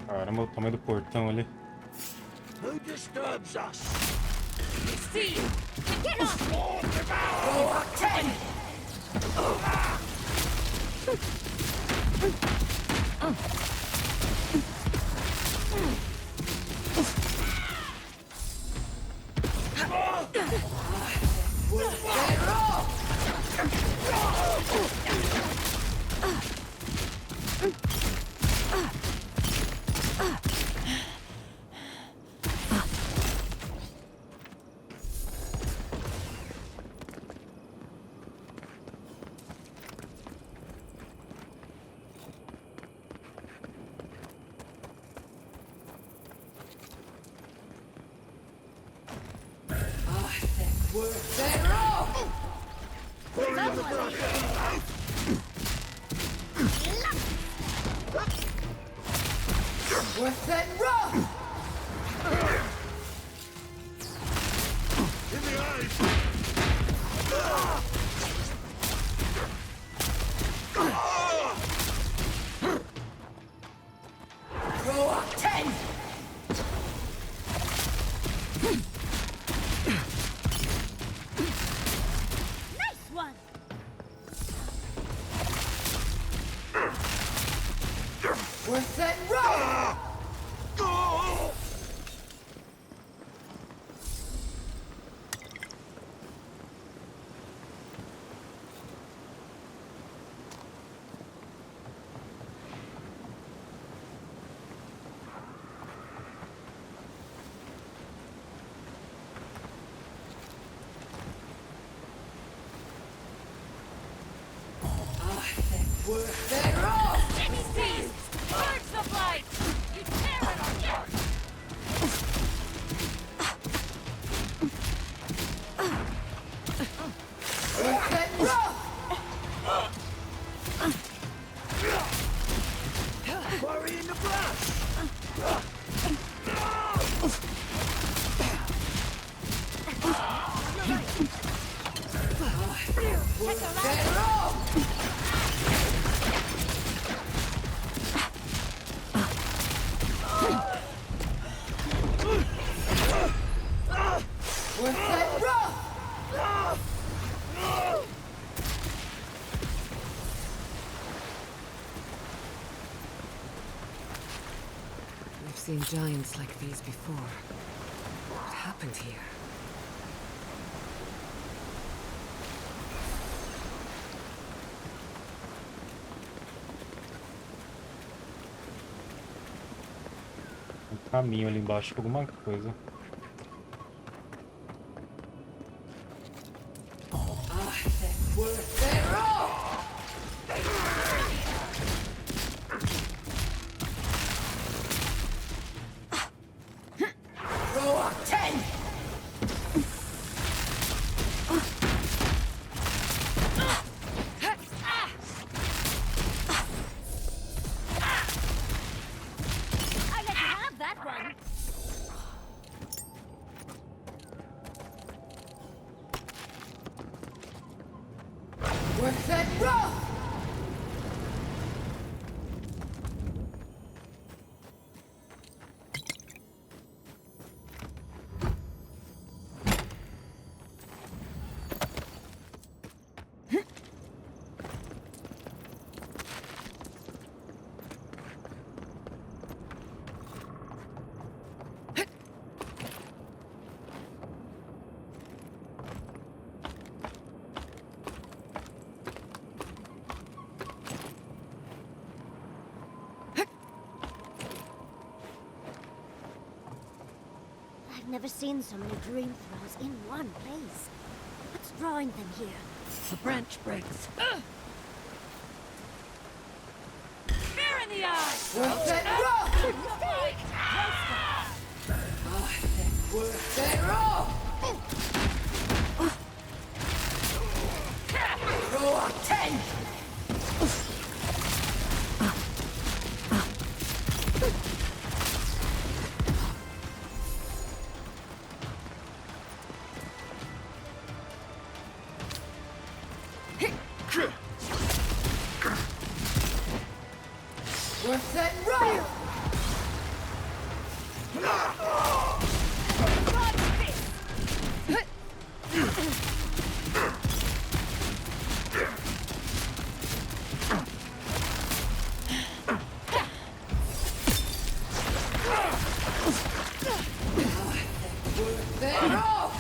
Caramba, o tamanho do portão ali. Who disturbs us? See! Get off! Oh, ten! Worth that rough! In the eyes! Row up 10! Nice one! Worth that rough! Worth that rough! Seize! Birds of light! You tear it apart! Worth that rough! Worry in the brush! Worth that rough! Worth that rough! I've seen giants like these before. What happened here? Um caminho ali embaixo com alguma coisa. Worth that rough! Row up 10! I let you have that one! Worth that rough! I've never seen so many dream throws in one place. What's drawing them here? The branch breaks. Fear in the eyes! Worth that rough! Mistake! Worth that rough! Row up 10! Worth that rough! Worth it rough!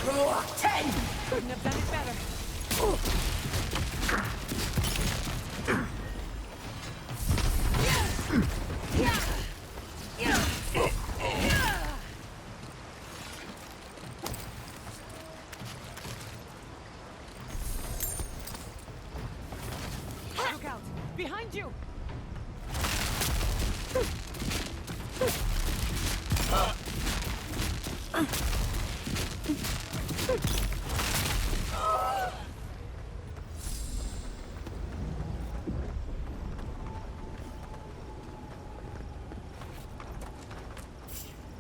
Row 10! Couldn't have done it better. Look out! Behind you!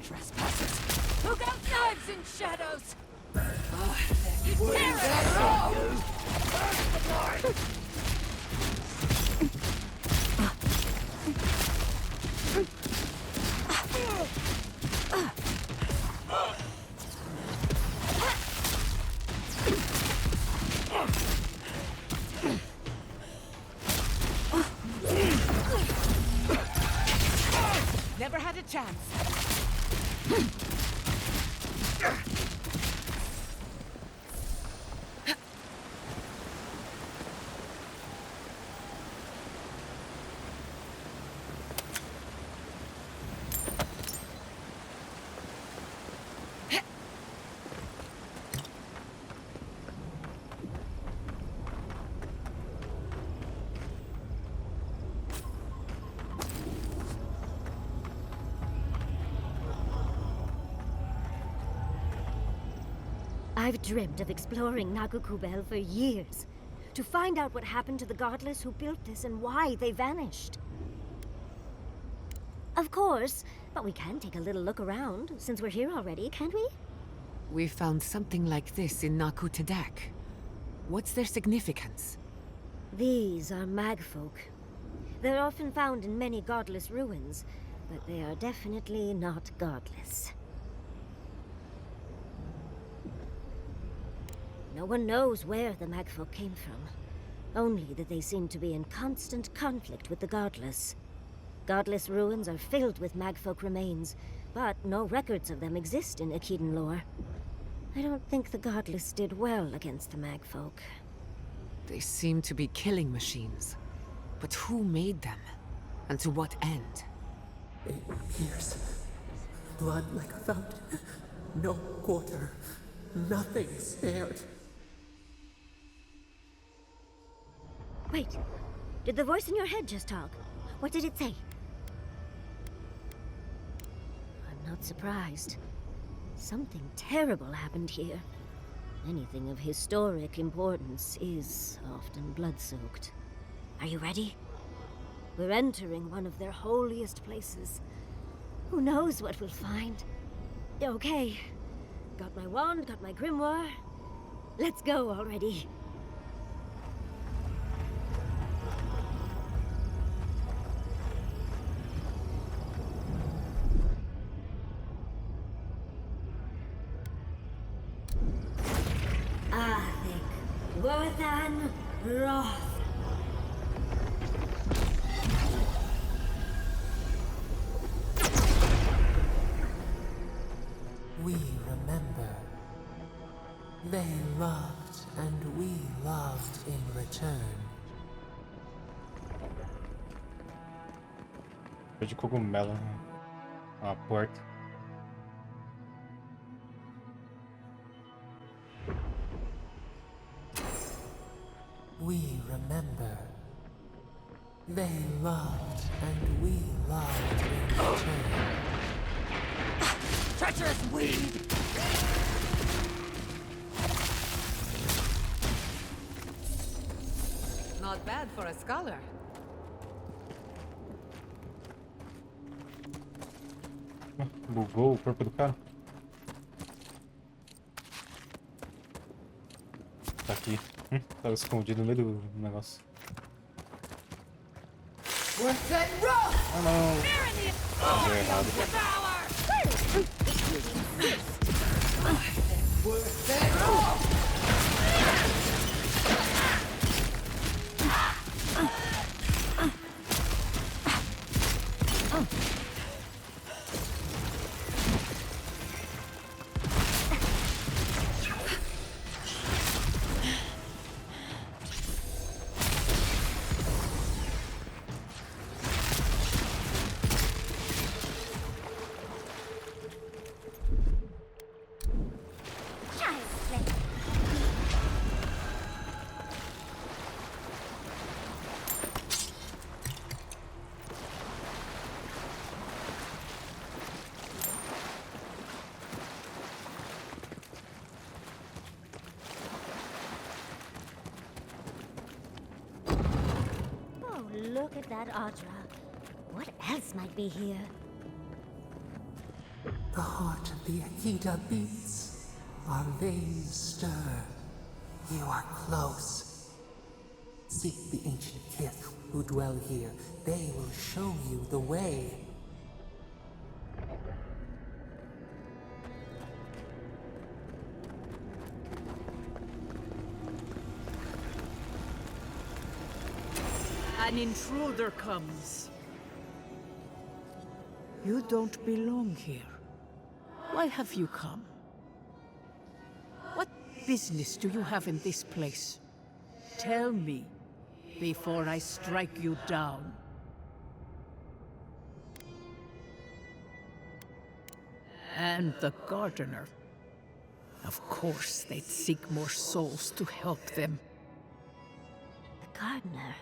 Trespassers! Look out, knives and shadows! Worth it rough! Never had a chance. I've dreamt of exploring Nagukubel for years, to find out what happened to the godless who built this and why they vanished. Of course, but we can take a little look around, since we're here already, can't we? We found something like this in Naku Tadak. What's their significance? These are magfolk. They're often found in many godless ruins, but they are definitely not godless. No one knows where the magfolk came from, only that they seem to be in constant conflict with the godless. Godless ruins are filled with magfolk remains, but no records of them exist in Akhidan lore. I don't think the godless did well against the magfolk. They seem to be killing machines. But who made them? And to what end? 8 years. Blood like a fountain. No quarter. Nothing spared. Wait, did the voice in your head just talk? What did it say? I'm not surprised. Something terrible happened here. Anything of historic importance is often blood-soaked. Are you ready? We're entering one of their holiest places. Who knows what we'll find? Okay. Got my wand, got my grimoire. Let's go already. Worthan Roth. We remember. They loved and we loved in return. De cogumelo na porta. We remember. They loved and we loved in return. Treacherous weed! Not bad for a scholar. Bugou o corpo do cara. Tá aqui. Tava escondido no meio do negócio. Worth it rough! Ah não! Deu errado. Worth it rough! Look at that Audra. What else might be here? The heart of the Akita beats. Our veins stir. You are close. Seek the ancient kith who dwell here. They will show you the way. An intruder comes. You don't belong here. Why have you come? What business do you have in this place? Tell me, before I strike you down. And the gardener. Of course, they'd seek more souls to help them. The gardener.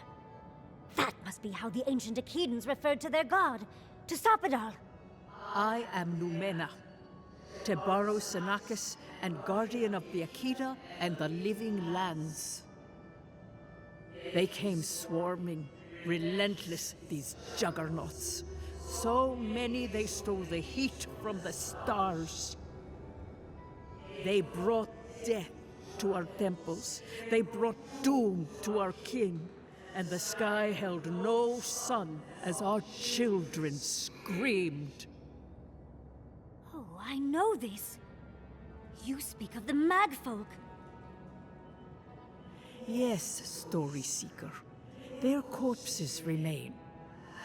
That must be how the ancient Akidans referred to their god, to stop it all. I am Numena, Tebaro Senakis, and guardian of the Akita and the living lands. They came swarming, relentless, these juggernauts. So many they stole the heat from the stars. They brought death to our temples. They brought doom to our king. And the sky held no sun as our children screamed. Oh, I know this. You speak of the Magfolk. Yes, Story Seeker. Their corpses remain,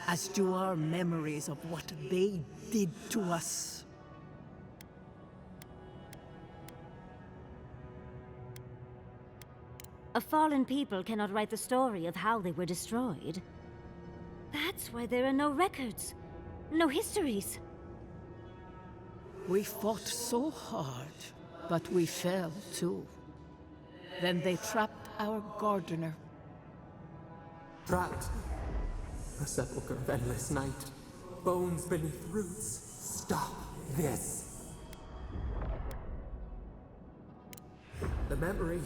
as do our memories of what they did to us. A fallen people cannot write the story of how they were destroyed. That's why there are no records, no histories. We fought so hard, but we fell too. Then they trapped our gardener. Trapped. A sepulchre of endless night. Bones beneath roots. Stop this. The memory,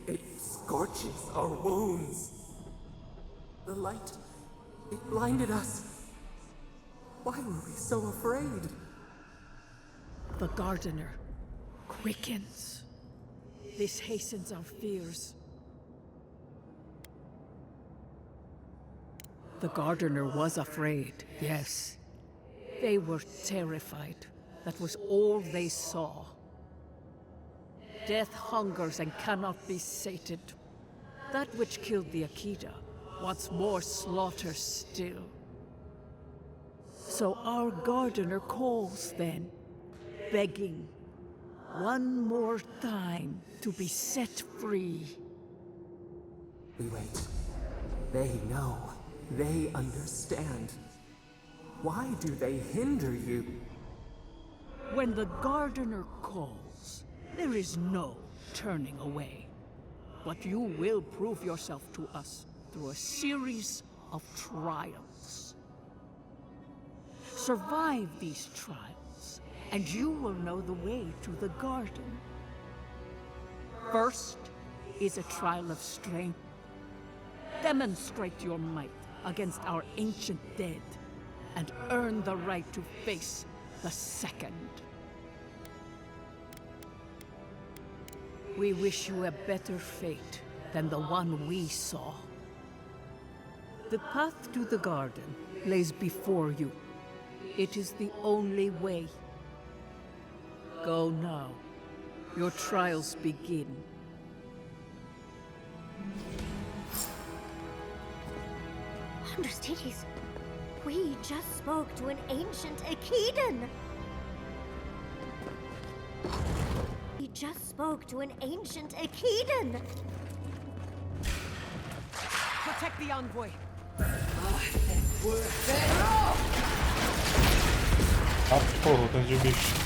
it scorches our wounds. The light, it blinded us. Why were we so afraid? The gardener quickens. This hastens our fears. The gardener was afraid, yes. They were terrified. That was all they saw. Death hungers and cannot be sated. That which killed the Akita wants more slaughter still. So our gardener calls then, begging one more time to be set free. We wait. They know. They understand. Why do they hinder you? When the gardener calls, there is no turning away. But you will prove yourself to us through a series of trials. Survive these trials, and you will know the way to the garden. First is a trial of strength. Demonstrate your might against our ancient dead, and earn the right to face the second. We wish you a better fate than the one we saw. The path to the garden lays before you. It is the only way. Go now. Your trials begin. Understudies, we just spoke to an ancient Akidan. We just spoke to an ancient Akidan. Protect the envoy. Ah, porra, tanto de bicho.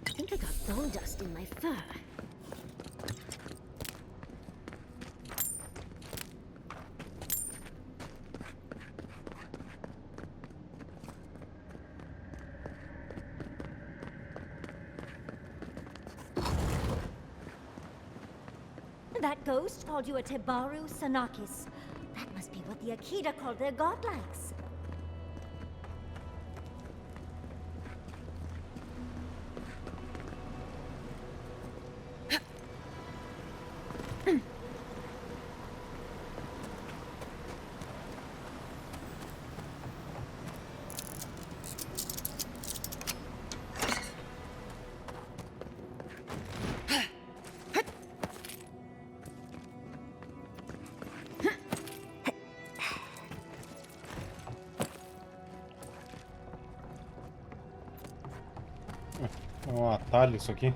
I think I got bone dust in my fur. That ghost called you a Tebaru Sanakis. That must be what the Akita called their godlikes. É um atalho isso aqui.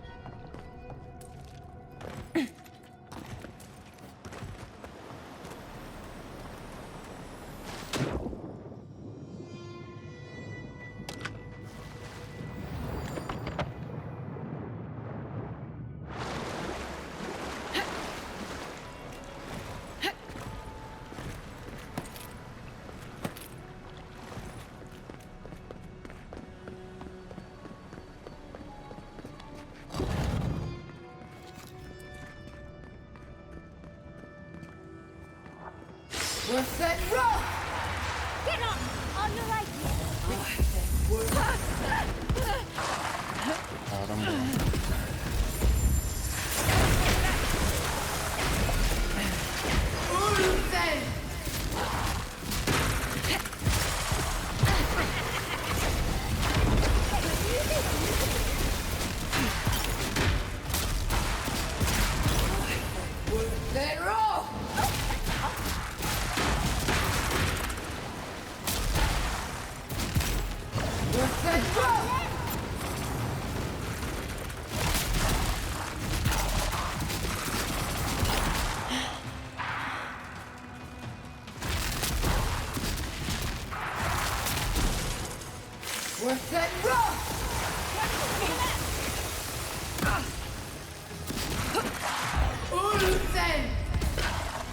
Get up! On your right Caramba.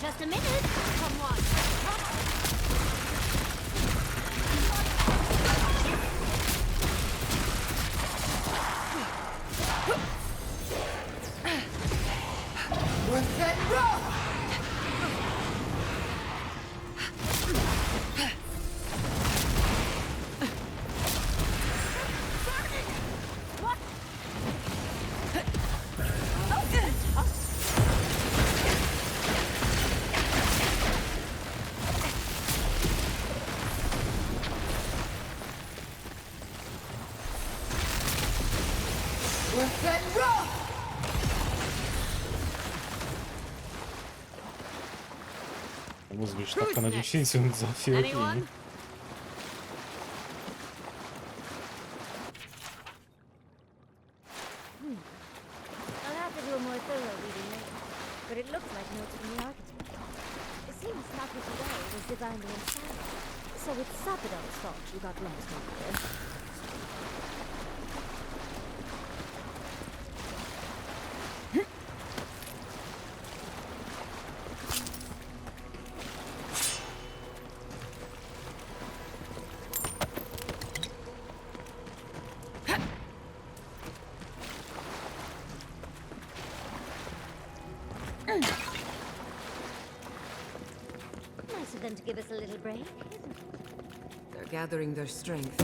Just a minute. Come on. Vamos ver, tá ficando difícil um desafio aqui, Anyone? hein? I'll have to do a more thorough reading later, but it looks like notes from the architect. divinely inspired. So it's Sapado's fault you got lost over there. Nice of them to give us a little break, isn't it? They're gathering their strength.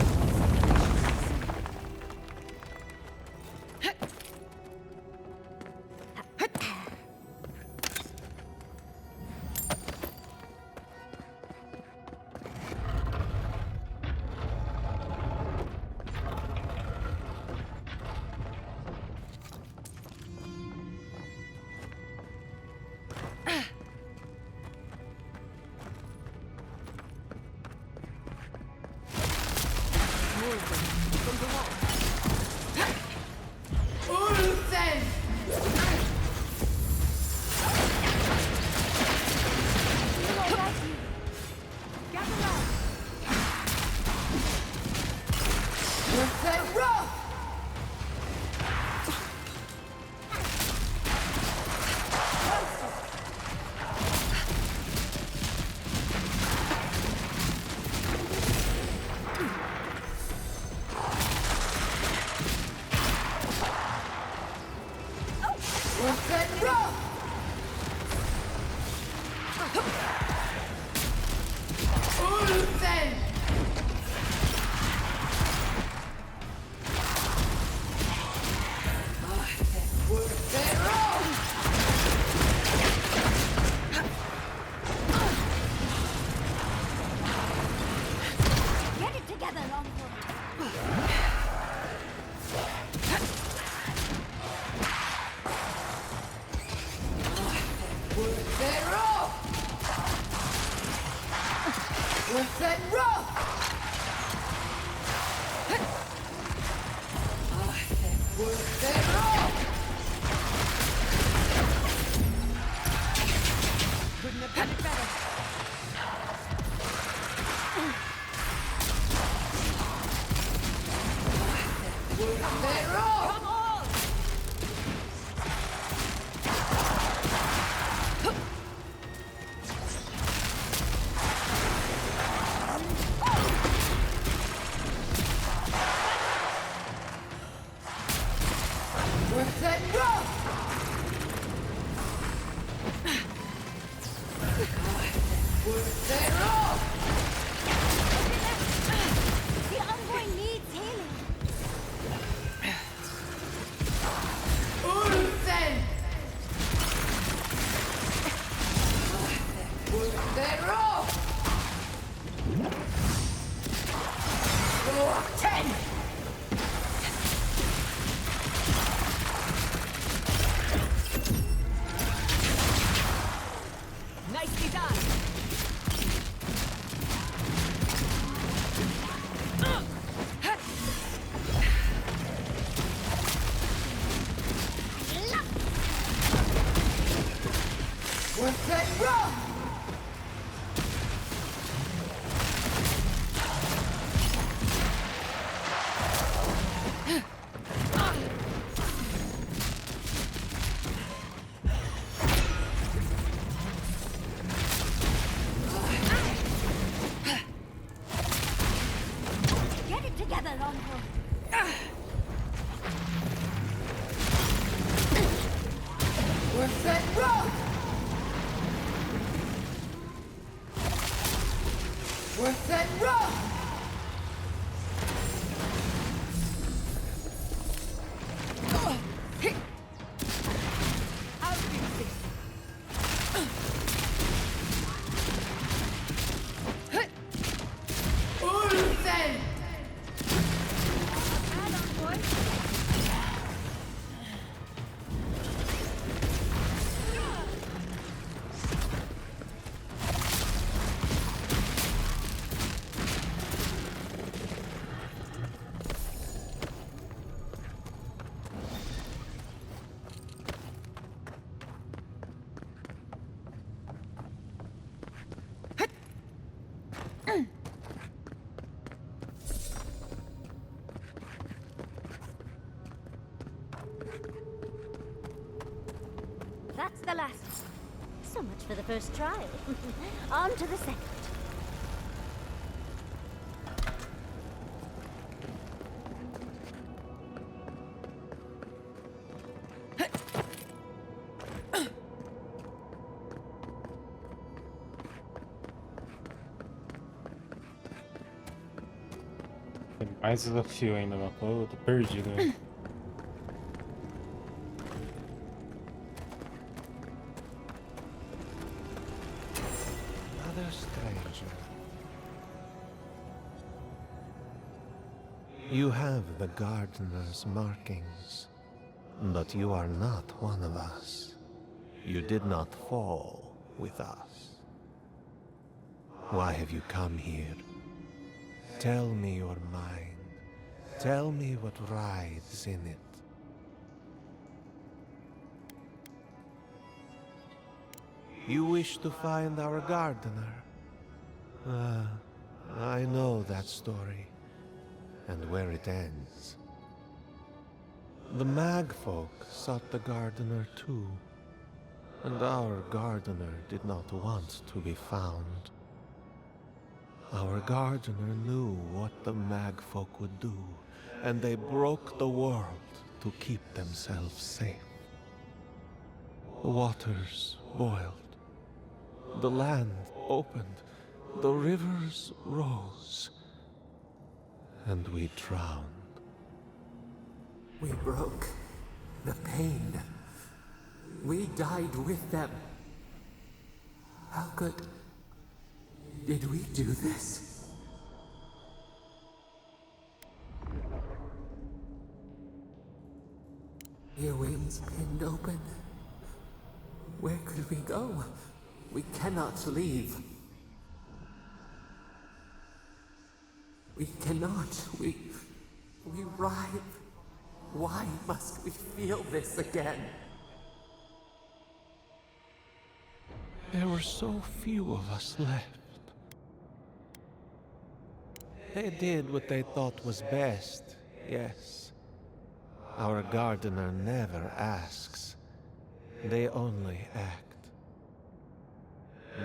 Get it together, Longbow. Couldn't have done it better. Come on! The envoy needs healing. Nicely done! Get it together, Longbow. I'll fix this. for the first trial. On to the second. Tem mais desafio ainda, mano. Eu tô perdido, né? Another stranger. You have the gardener's markings, but you are not one of us. You did not fall with us. Why have you come here? Tell me your mind. Tell me what rides in it. You wish to find our gardener? I know that story, and where it ends. The Magfolk sought the gardener too, and our gardener did not want to be found. Our gardener knew what the Magfolk would do, and they broke the world to keep themselves safe. The waters boiled. The land opened, the rivers rose, and we drowned. We broke the pain. We died with them. How good did we do this? Your wings pinned open. Where could we go? We cannot leave. We cannot. We writhe. Why must we feel this again? There were so few of us left. They did what they thought was best, yes. Our gardener never asks. They only act.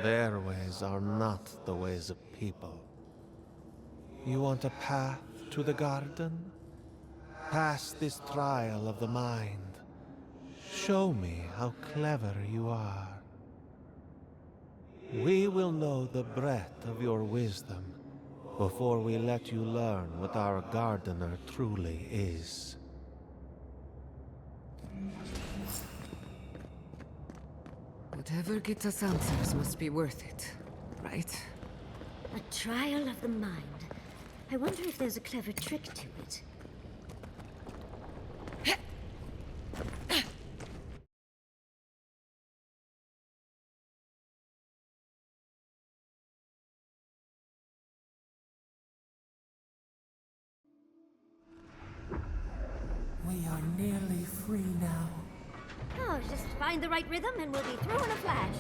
Their ways are not the ways of people. You want a path to the garden? Pass this trial of the mind. Show me how clever you are. We will know the breadth of your wisdom before we let you learn what our gardener truly is. Whatever gets us answers must be worth it, right? A trial of the mind. I wonder if there's a clever trick to it. We are nearly free now. Oh, just find the right rhythm and we'll be through in a flash.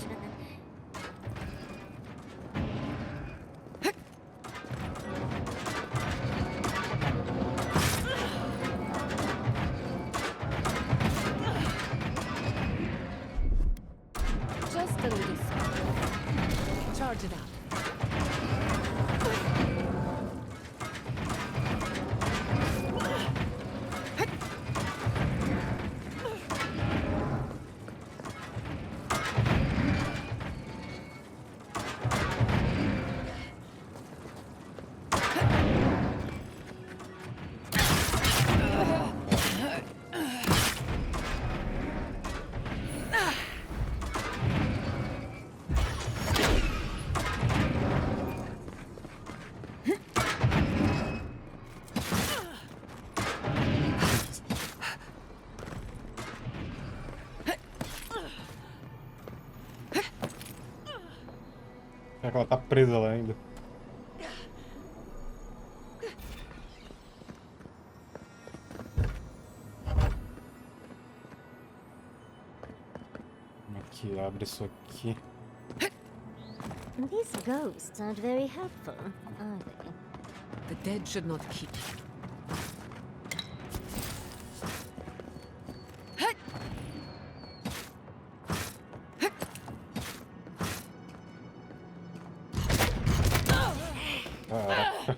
Just a little slow. Charge it up. Será que ela tá presa lá ainda? Como é que abre isso aqui? These ghosts aren't very helpful, are they? The dead should not keep. Caraca.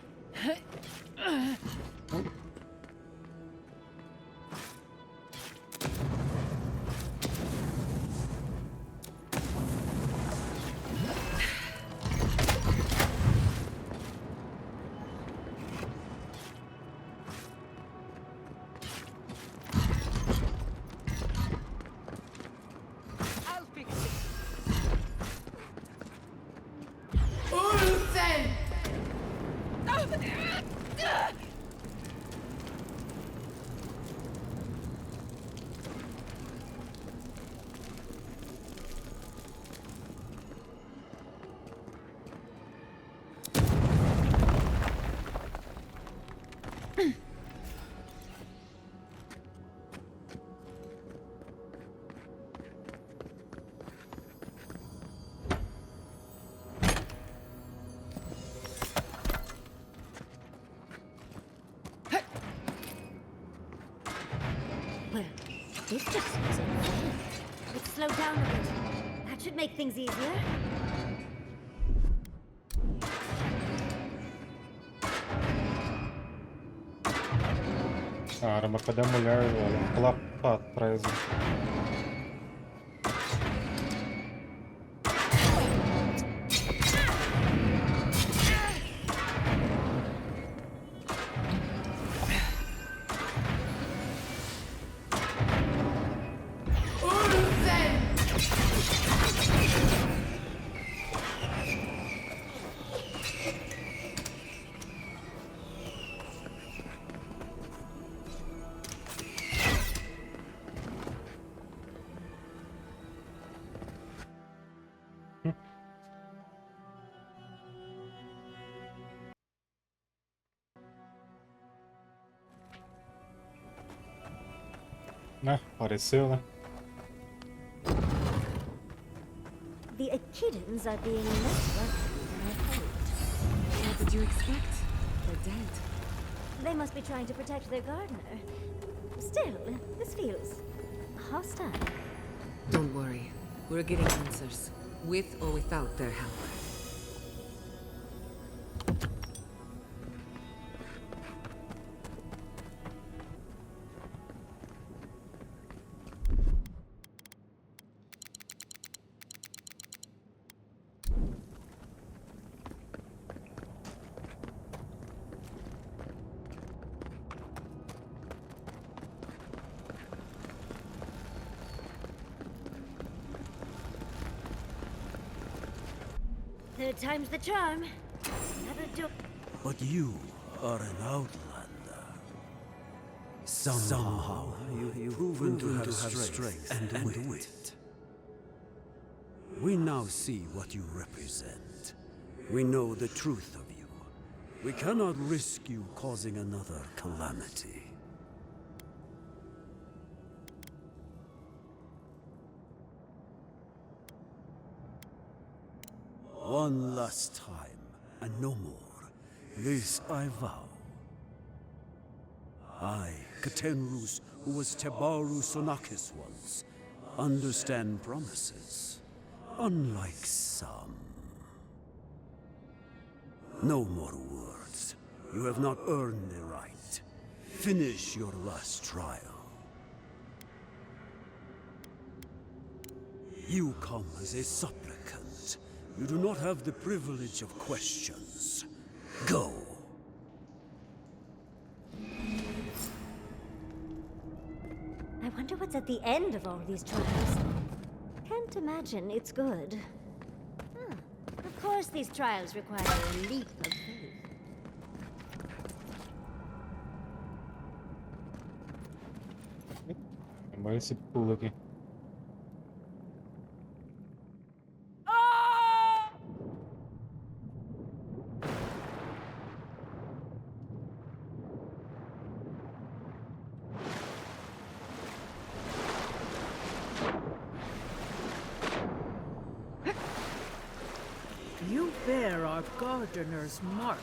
I'll fix it. Ulsen! Well, this just seems unfair. Let's slow down a bit. That should make things easier. Caramba, cadê a mulher, velho? Vou pular pra trás. Né? Apareceu, né? The Echidans are being less welcome than I hoped. What did you expect? They're dead. They must be trying to protect their gardener. Still, this feels hostile. Don't worry. We're getting answers. With or without their help. Third time's the charm. Another door. But you are an outlander. Somehow you've proven to have strength and wit. We now see what you represent. We know the truth of you. We cannot risk you causing another calamity. One last time, and no more. This I vow. I, Katenrus, who was Tebaru Sonakis once, understand promises, unlike some. No more words. You have not earned the right. Finish your last trial. You come as a supplicant. You do not have the privilege of questions. Go. I wonder what's at the end of all these trials. Can't imagine it's good. Huh. Of course these trials require a leap of faith. Agora esse pulo aqui. You bear our gardener's mark.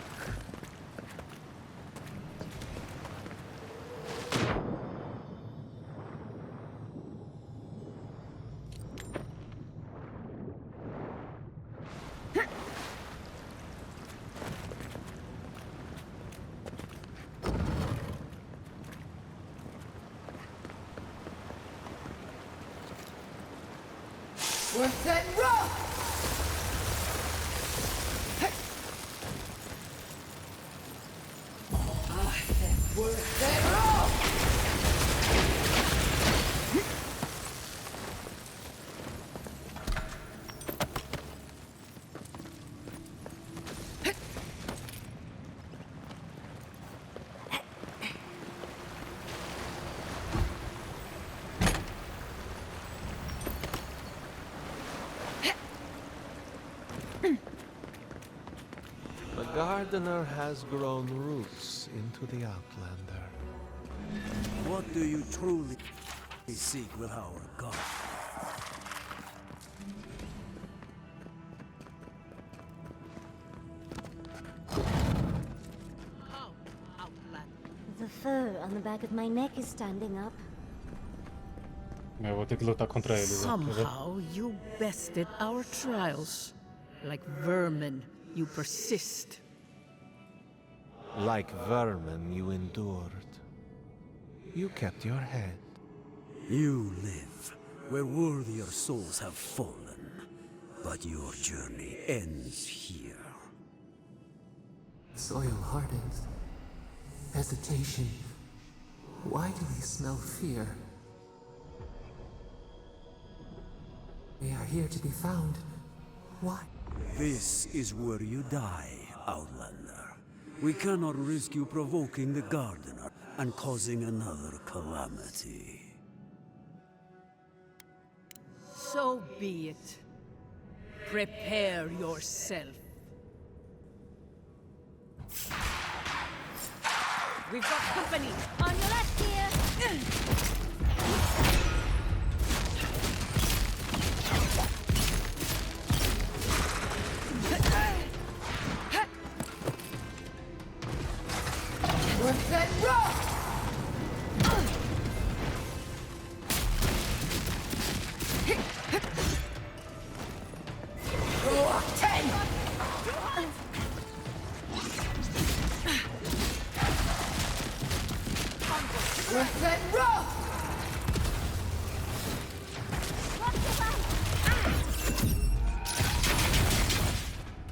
The gardener has grown roots into the Outlander. What do you truly seek with our God? The fur on the back of my neck is standing up. Eu vou ter que lutar contra eles. Né? Somehow you bested our trials. Like vermin, you persist. Like vermin, you endured. You kept your head. You live where worthier souls have fallen, but your journey ends here. Soil hardens. Hesitation. Why do we smell fear? They are here to be found. Why? This is where you die, Outlander. We cannot risk you provoking the gardener and causing another calamity. So be it. Prepare yourself. We've got company. On your left here!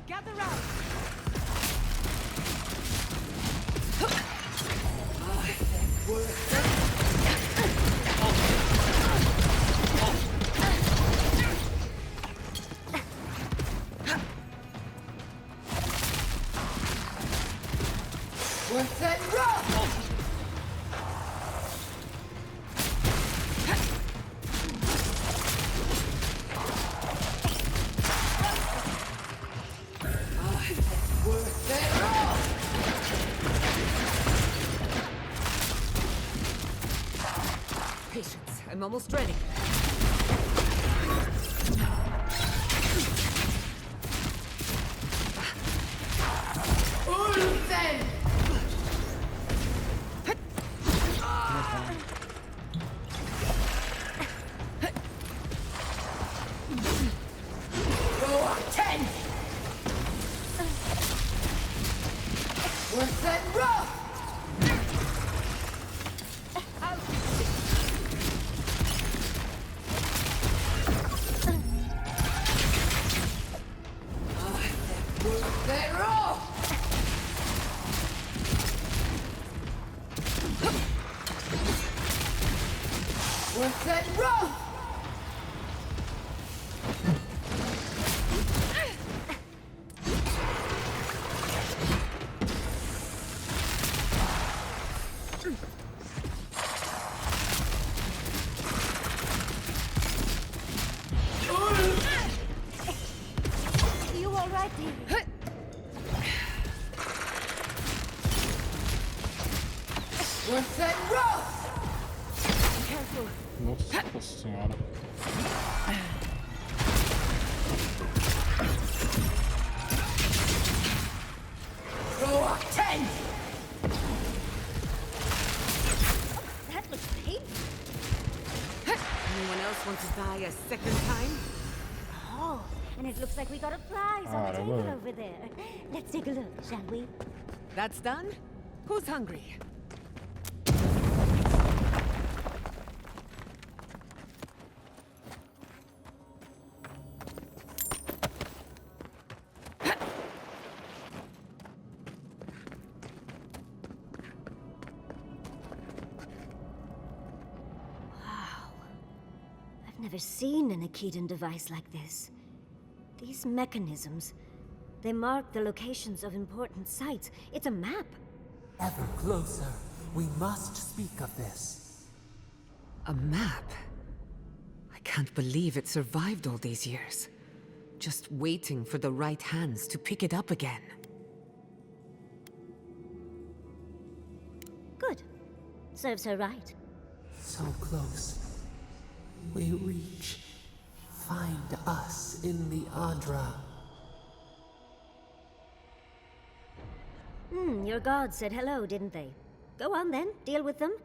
Gather round. Patience, I'm almost ready. You all right, dear? Careful. Nossa senhora. That looks painful. Anyone else want to die a second time? Oh, and it looks like we got a prize on the table over there. Let's take a look, shall we? That's done? Who's hungry? never seen an Akitan device like this. These mechanisms, they mark the locations of important sites. It's a map. Ever closer. We must speak of this. A map? I can't believe it survived all these years. Just waiting for the right hands to pick it up again. Good. Serves her right. So close. We reach. Find us in the Adra. Your gods said hello, didn't they? Go on then, deal with them.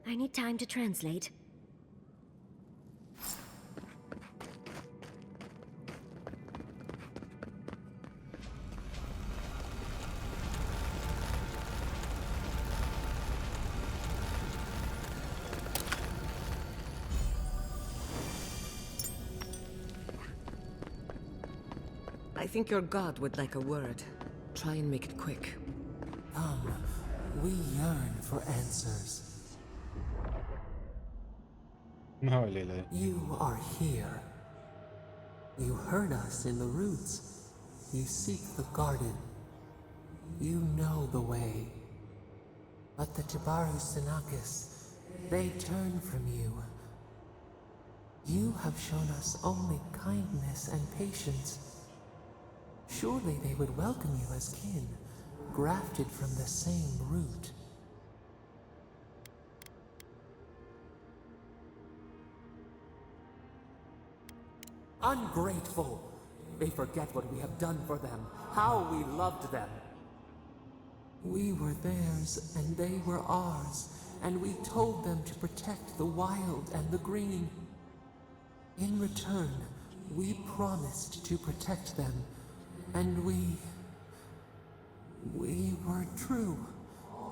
I need time to translate. I think your god would like a word. Try and make it quick. Come, we yearn for answers. Olha ele. You are here. You heard us in the roots. You seek the garden. You know the way. But the Tibaru Sinakis, they turn from you. You have shown us only kindness and patience. Surely they would welcome you as kin, grafted from the same root. Ungrateful! They forget what we have done for them, how we loved them. We were theirs, and they were ours, and we told them to protect the wild and the green. In return, we promised to protect them, and we were true.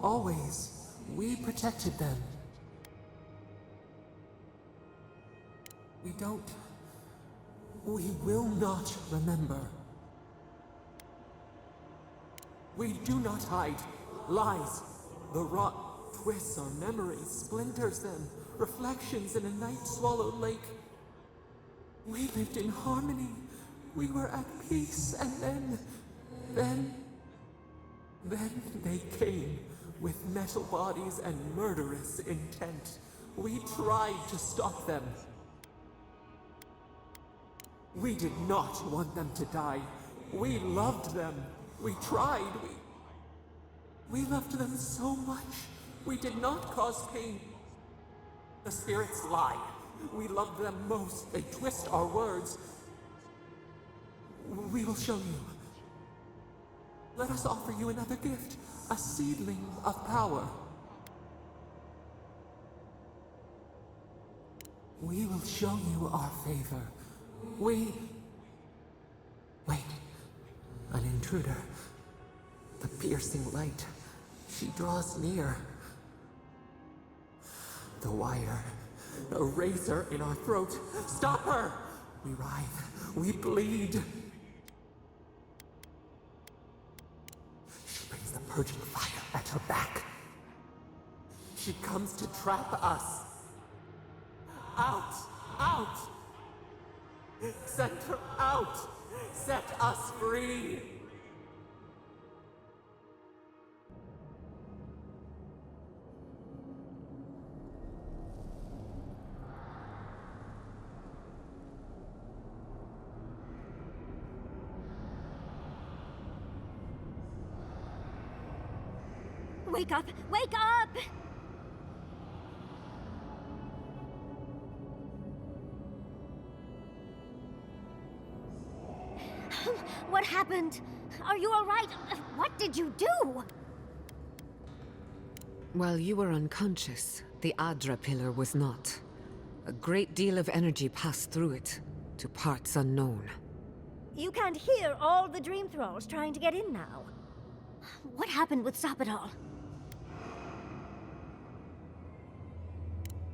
Always, we protected them. We will not remember. We do not hide. Lies. The rot twists our memories, splinters them. Reflections in a night-swallowed lake. We lived in harmony. We were at peace, and then they came with metal bodies and murderous intent. We tried to stop them. We did not want them to die. We loved them. We tried. We loved them so much. We did not cause pain. The spirits lie. We loved them most. They twist our words. We will show you. Let us offer you another gift. A seedling of power. We will show you our favor. Wait. An intruder. The piercing light. She draws near. The wire. A razor in our throat. Stop her! We writhe. We bleed. She brings the purging fire at her back. She comes to trap us. Out! Out! Send her out! Set us free! Wake up! Wake up! What happened? Are you all right? What did you do? While you were unconscious, the Adra pillar was not. A great deal of energy passed through it, to parts unknown. You can't hear all the dream thralls trying to get in now. What happened with Sappadal?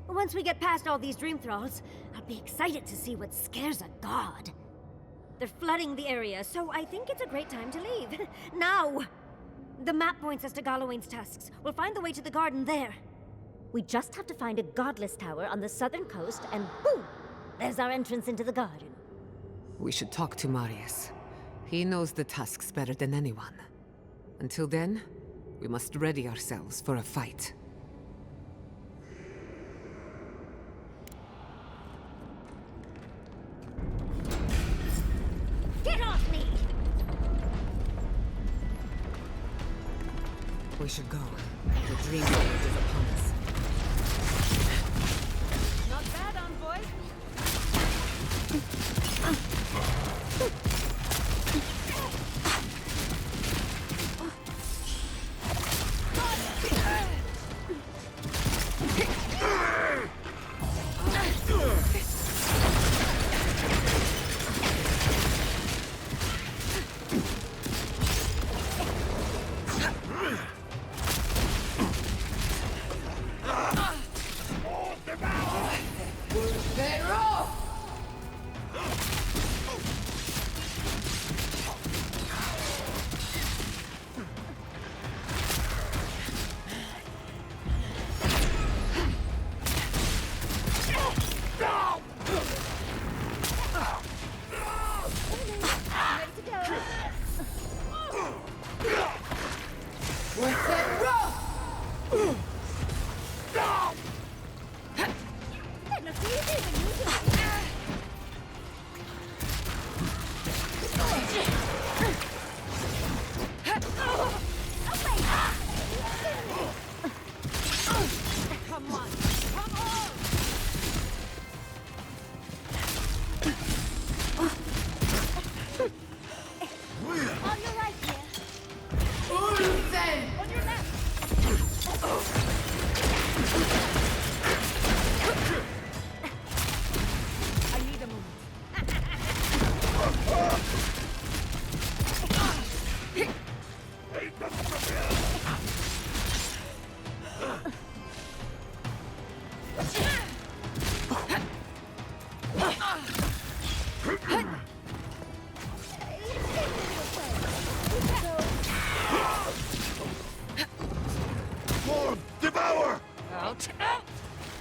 Once we get past all these dream thralls, I'll be excited to see what scares a god. They're flooding the area, so I think it's a great time to leave. Now! The map points us to Galawain's tusks. We'll find the way to the garden there. We just have to find a godless tower on the southern coast, and boom! There's our entrance into the garden. We should talk to Marius. He knows the tusks better than anyone. Until then, we must ready ourselves for a fight. Get off me! We should go. The dream world is upon us. Not bad, envoy.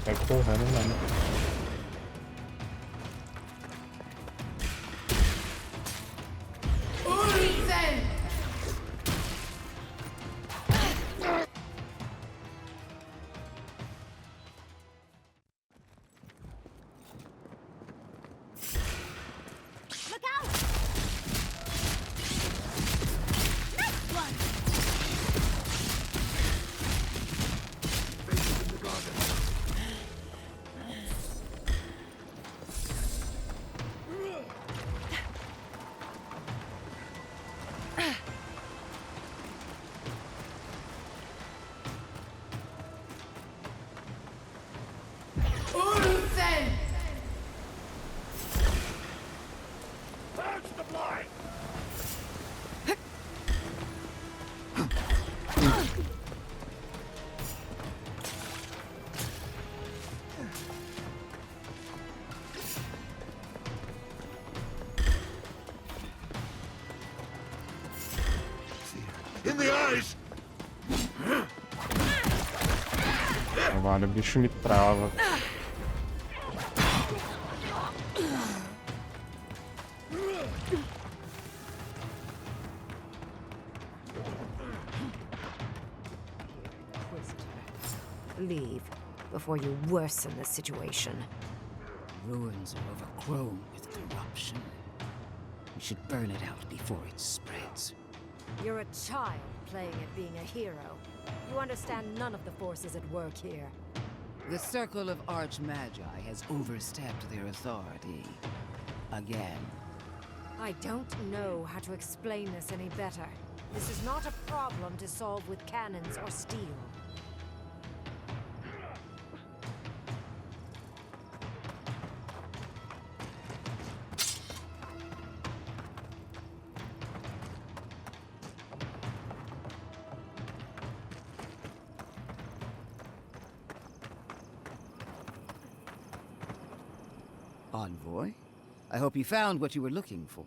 Vai correndo, mano. Look out! Next one! In the eyes! Vale, o bicho me trava. Leave before you worsen the situation. Ruins are overgrown with corruption. We should burn it out before it spreads. You're a child playing at being a hero. You understand none of the forces at work here. The Circle of Archmagi has overstepped their authority. Again. I don't know how to explain this any better. This is not a problem to solve with cannons or steel. Envoy, I hope you found what you were looking for.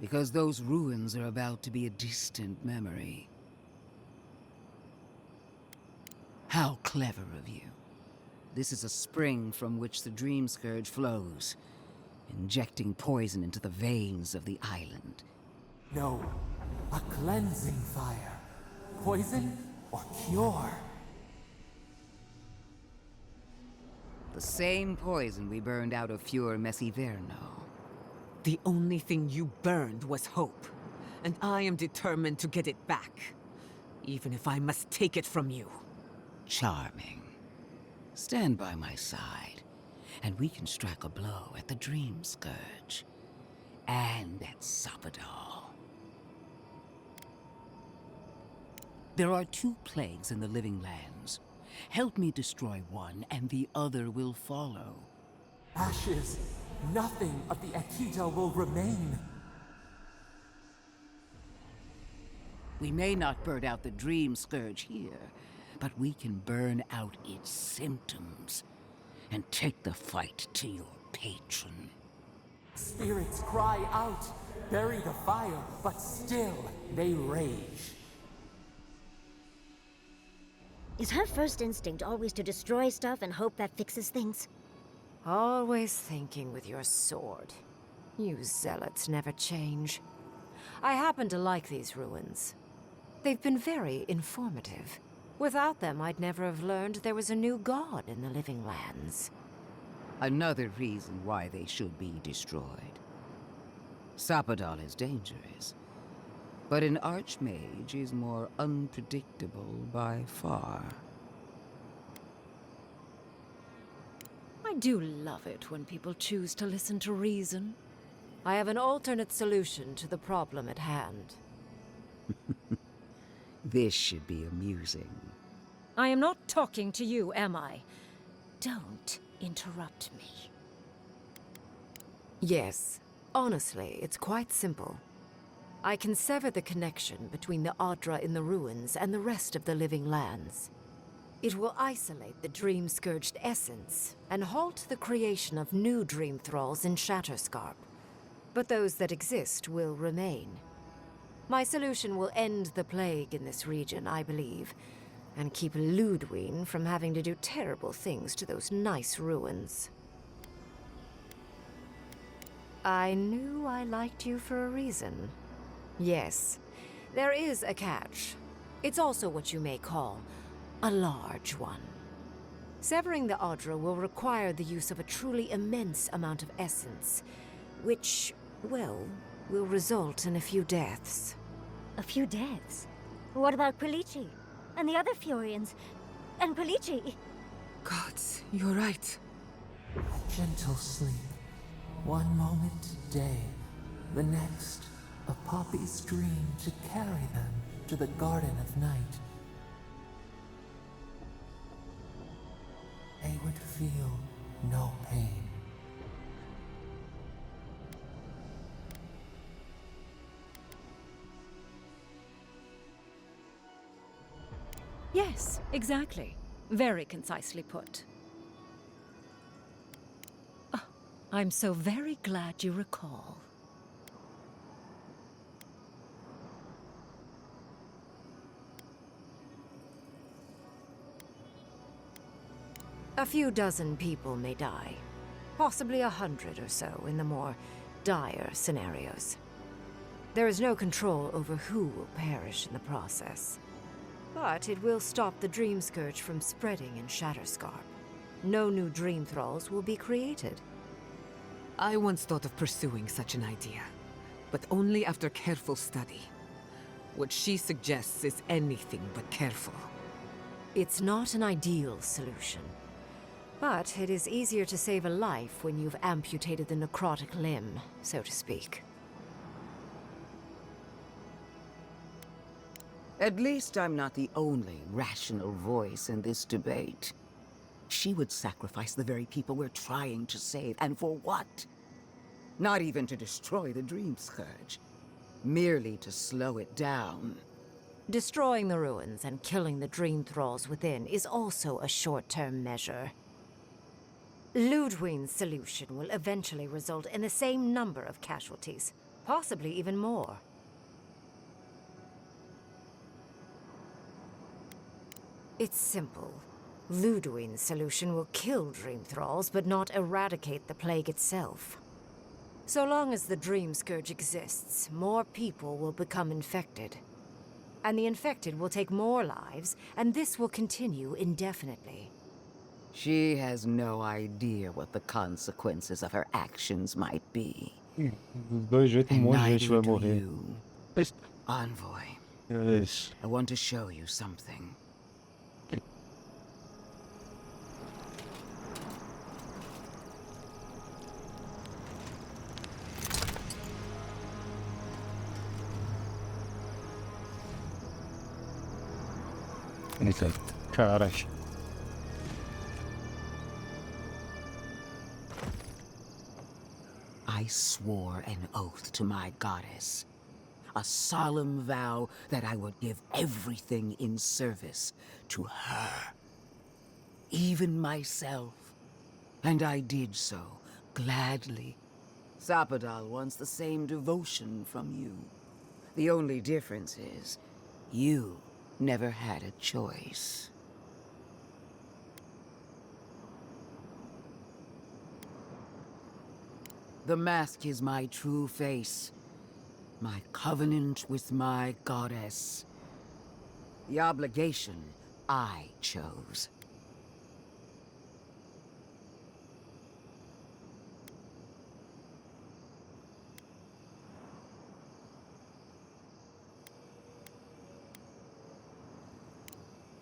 Because those ruins are about to be a distant memory. How clever of you. This is a spring from which the Dream Scourge flows, injecting poison into the veins of the island. No, a cleansing fire. Poison or cure? The same poison we burned out of Fior Messiverno. The only thing you burned was hope, and I am determined to get it back, even if I must take it from you. Charming. Stand by my side, and we can strike a blow at the Dream Scourge. And at Sappadal. There are 2 plagues in the Living Lands. Help me destroy one, and the other will follow. Ashes. Nothing of the Akita will remain. We may not burn out the Dream Scourge here, but we can burn out its symptoms and take the fight to your patron. Spirits cry out, bury the fire, but still they rage. Is her first instinct always to destroy stuff and hope that fixes things? Always thinking with your sword. You zealots never change. I happen to like these ruins. They've been very informative. Without them, I'd never have learned there was a new god in the Living Lands. Another reason why they should be destroyed. Sappadal is dangerous, but an archmage is more unpredictable by far. I do love it when people choose to listen to reason. I have an alternate solution to the problem at hand. This should be amusing. I am not talking to you, am I? Don't interrupt me. Yes, honestly, it's quite simple. I can sever the connection between the Adra in the ruins and the rest of the Living Lands. It will isolate the dream-scourged essence and halt the creation of new dream thralls in Shatterscarp. But those that exist will remain. My solution will end the plague in this region, I believe, and keep Ludwig from having to do terrible things to those nice ruins. I knew I liked you for a reason. Yes, there is a catch. It's also what you may call a large one. Severing the Adra will require the use of a truly immense amount of essence, which, well, will result in a few deaths. A few deaths? What about Quilici? And the other Furians? And Quilici? Gods, you're right. A gentle sleep. One moment today, the next, a poppy's dream to carry them to the Garden of Night. They would feel no pain. Yes, exactly. Very concisely put. Oh, I'm so very glad you recall. A few dozen people may die. Possibly 100 or so in the more dire scenarios. There is no control over who will perish in the process. But it will stop the Dream Scourge from spreading in Shatterscarp. No new Dream Thralls will be created. I once thought of pursuing such an idea, but only after careful study. What she suggests is anything but careful. It's not an ideal solution. But it is easier to save a life when you've amputated the necrotic limb, so to speak. At least I'm not the only rational voice in this debate. She would sacrifice the very people we're trying to save, and for what? Not even to destroy the Dream Scourge. Merely to slow it down. Destroying the ruins and killing the Dream Thralls within is also a short-term measure. Ludwig's solution will eventually result in the same number of casualties, possibly even more. It's simple. Luduin's solution will kill dream thralls, but not eradicate the plague itself. So long as the dream scourge exists, more people will become infected. And the infected will take more lives, and this will continue indefinitely. She has no idea what the consequences of her actions might be. Dos dois jeitos, monte de gente vai morrer. Envoy, Isso. I want to show you something. Cara. I swore an oath to my goddess. A solemn vow that I would give everything in service to her. Even myself. And I did so, gladly. Sapadal wants the same devotion from you. The only difference is, you never had a choice. The mask is my true face. My covenant with my goddess. The obligation I chose.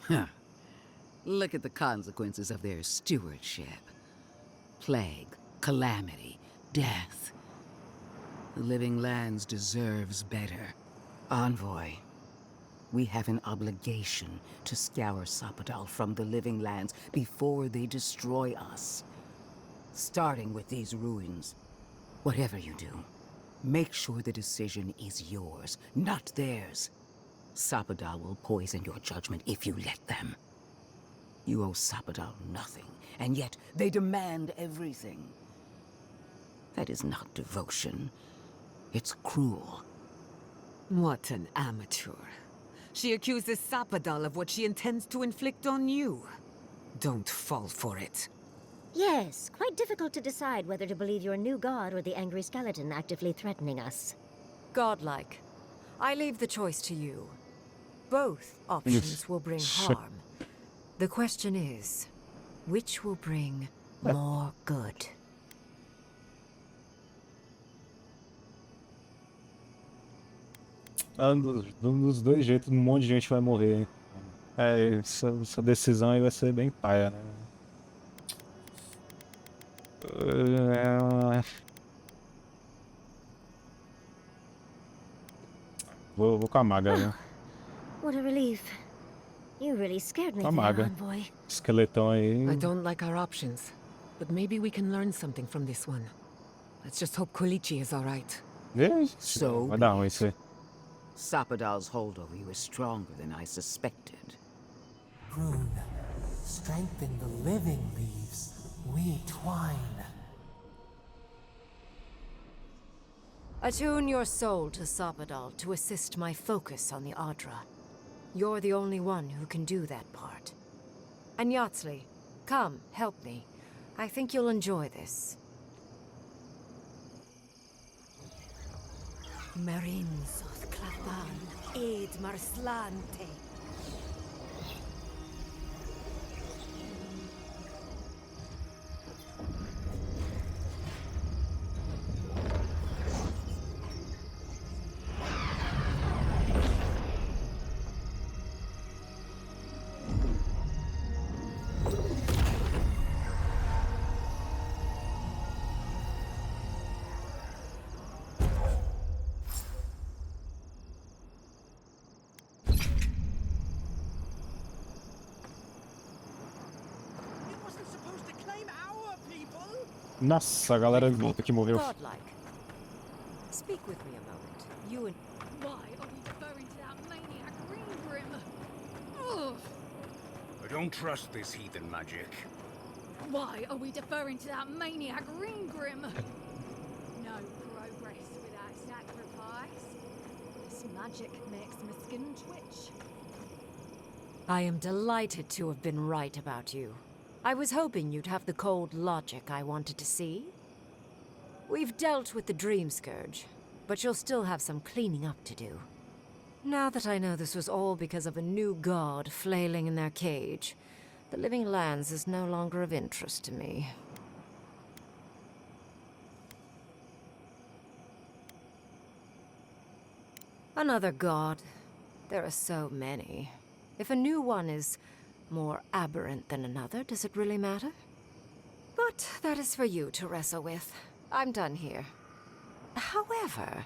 Huh. Look at the consequences of their stewardship. Plague, calamity, death. The living lands deserves better. Envoy, we have an obligation to scour Sapadal from the living lands before they destroy us. Starting with these ruins. Whatever you do, make sure the decision is yours, not theirs. Sapadal will poison your judgment if you let them. You owe Sapadal nothing, and yet they demand everything. That is not devotion. It's cruel. What an amateur. She accuses Sapadal of what she intends to inflict on you. Don't fall for it. Yes, quite difficult to decide whether to believe your new god or the angry skeleton actively threatening us. Godlike. I leave the choice to you. Both options will bring harm. The question is, which will bring more good? Dos dois jeitos, um monte de gente vai morrer, hein? É, essa decisão aí vai ser bem paia, né? Vou com a maga, né? What a relief. You really scared me Com a there, maga. Envoy. Esqueletão aí. I don't like our options, but maybe we can learn something from this one. Let's just hope Kolichi is alright. So vai dar ruim isso aí. Sapadal's hold over you is stronger than I suspected. Rune, strengthen the living leaves. We twine. Attune your soul to Sapadal to assist my focus on the Adra. You're the only one who can do that part. And Yatsley, come, help me. I think you'll enjoy this. Marinsos clavan, ed marslante. Nossa, a galera que morreu. Godlike. Speak with me a moment. You and... Why are we deferring to that maniac Green Grim? Ugh. I don't trust this heathen magic. Why are we deferring to that maniac Green Grim? No progress without sacrifice. This magic makes my skin twitch. I am delighted to have been right about you. I was hoping you'd have the cold logic I wanted to see. We've dealt with the Dream Scourge, but you'll still have some cleaning up to do. Now that I know this was all because of a new god flailing in their cage, the Living Lands is no longer of interest to me. Another god. There are so many. If a new one is more aberrant than another, does it really matter? But that is for you to wrestle with. I'm done here. However,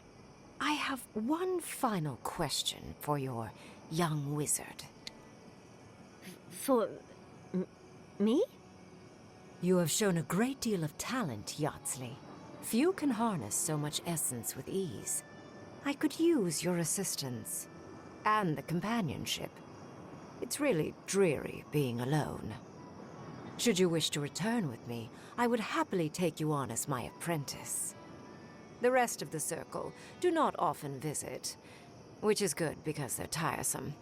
I have one final question for your young wizard. For... me? You have shown a great deal of talent, Yatsley. Few can harness so much essence with ease. I could use your assistance. And the companionship. It's really dreary being alone. Should you wish to return with me, I would happily take you on as my apprentice. The rest of the circle do not often visit, which is good because they're tiresome.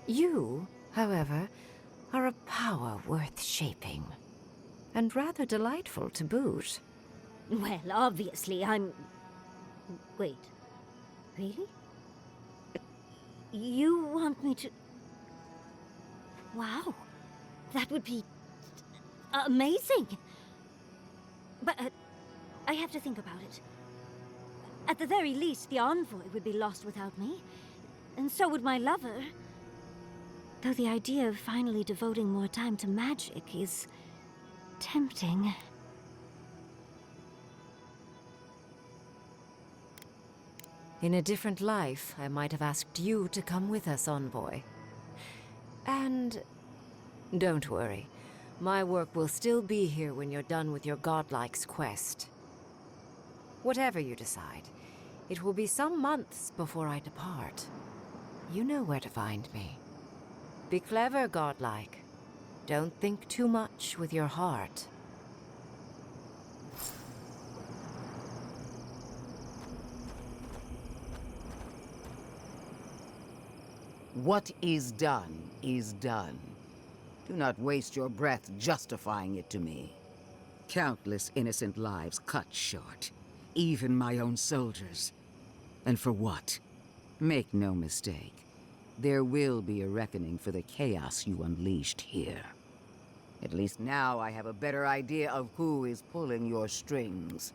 You, however, are a power worth shaping, and rather delightful to boot. Well, obviously, I'm... Wait. Really? You want me to... Wow. That would be... amazing! But, I have to think about it. At the very least, the envoy would be lost without me. And so would my lover. Though the idea of finally devoting more time to magic is... tempting. In a different life, I might have asked you to come with us, Envoy. And... don't worry. My work will still be here when you're done with your godlike's quest. Whatever you decide, it will be some months before I depart. You know where to find me. Be clever, godlike. Don't think too much with your heart. What is done is done. Do not waste your breath justifying it to me. Countless innocent lives cut short. Even my own soldiers. And for what? Make no mistake. There will be a reckoning for the chaos you unleashed here. At least now I have a better idea of who is pulling your strings.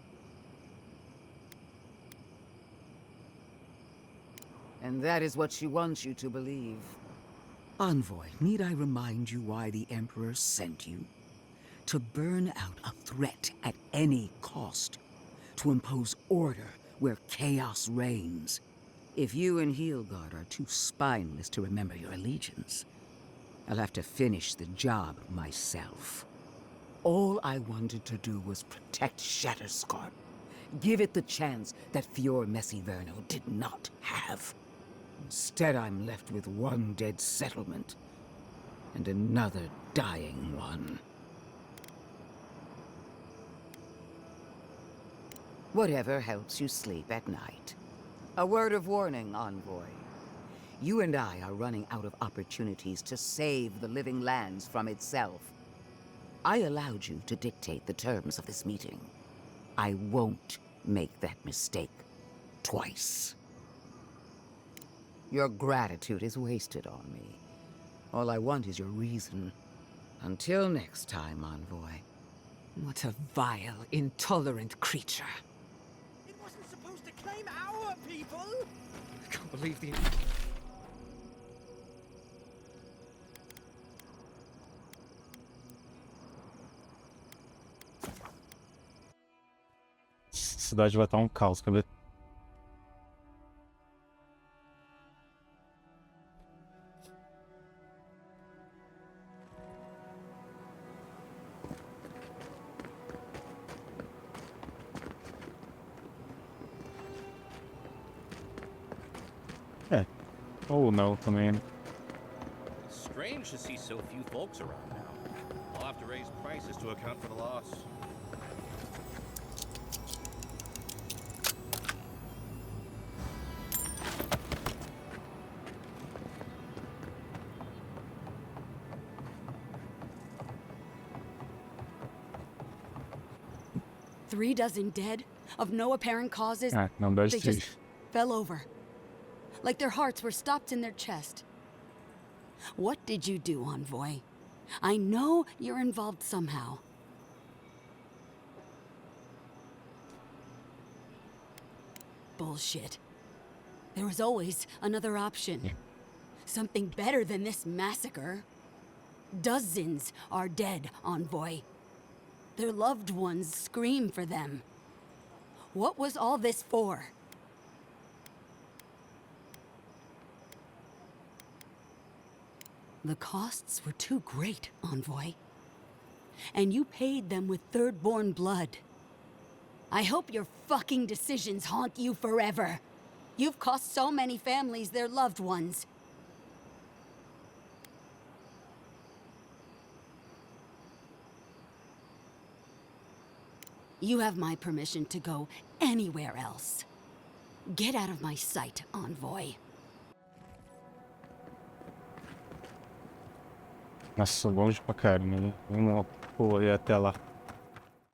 And that is what she wants you to believe. Envoy, need I remind you why the Emperor sent you? To burn out a threat at any cost. To impose order where chaos reigns. If you and Heelguard are too spineless to remember your allegiance, I'll have to finish the job myself. All I wanted to do was protect Shatterscarp. Give it the chance that Fior Messiverno did not have. Instead, I'm left with one dead settlement, and another dying one. Whatever helps you sleep at night. A word of warning, Envoy. You and I are running out of opportunities to save the Living Lands from itself. I allowed you to dictate the terms of this meeting. I won't make that mistake twice. Your gratitude is wasted on me. All I want is your reason. Until next time, Envoy. What a vile, intolerant creature. It wasn't supposed to claim our people! I can't believe the... Cidade vai estar um caos, quer ver? É, ou não também, né? Strange to see so few folks around now. I'll have to raise prices to account for the loss. 3 dozen dead, of no apparent causes. Não dá They de just fell over. Like their hearts were stopped in their chest. What did you do, Envoy? I know you're involved somehow. Bullshit. There was always another option. Something better than this massacre. Dozens are dead, Envoy. Their loved ones scream for them. What was all this for? The costs were too great, Envoy. And you paid them with third-born blood. I hope your fucking decisions haunt you forever. You've cost so many families their loved ones. You have my permission to go anywhere else. Get out of my sight, Envoy. Nossa, longe pra caramba, né? Vamos correr até lá.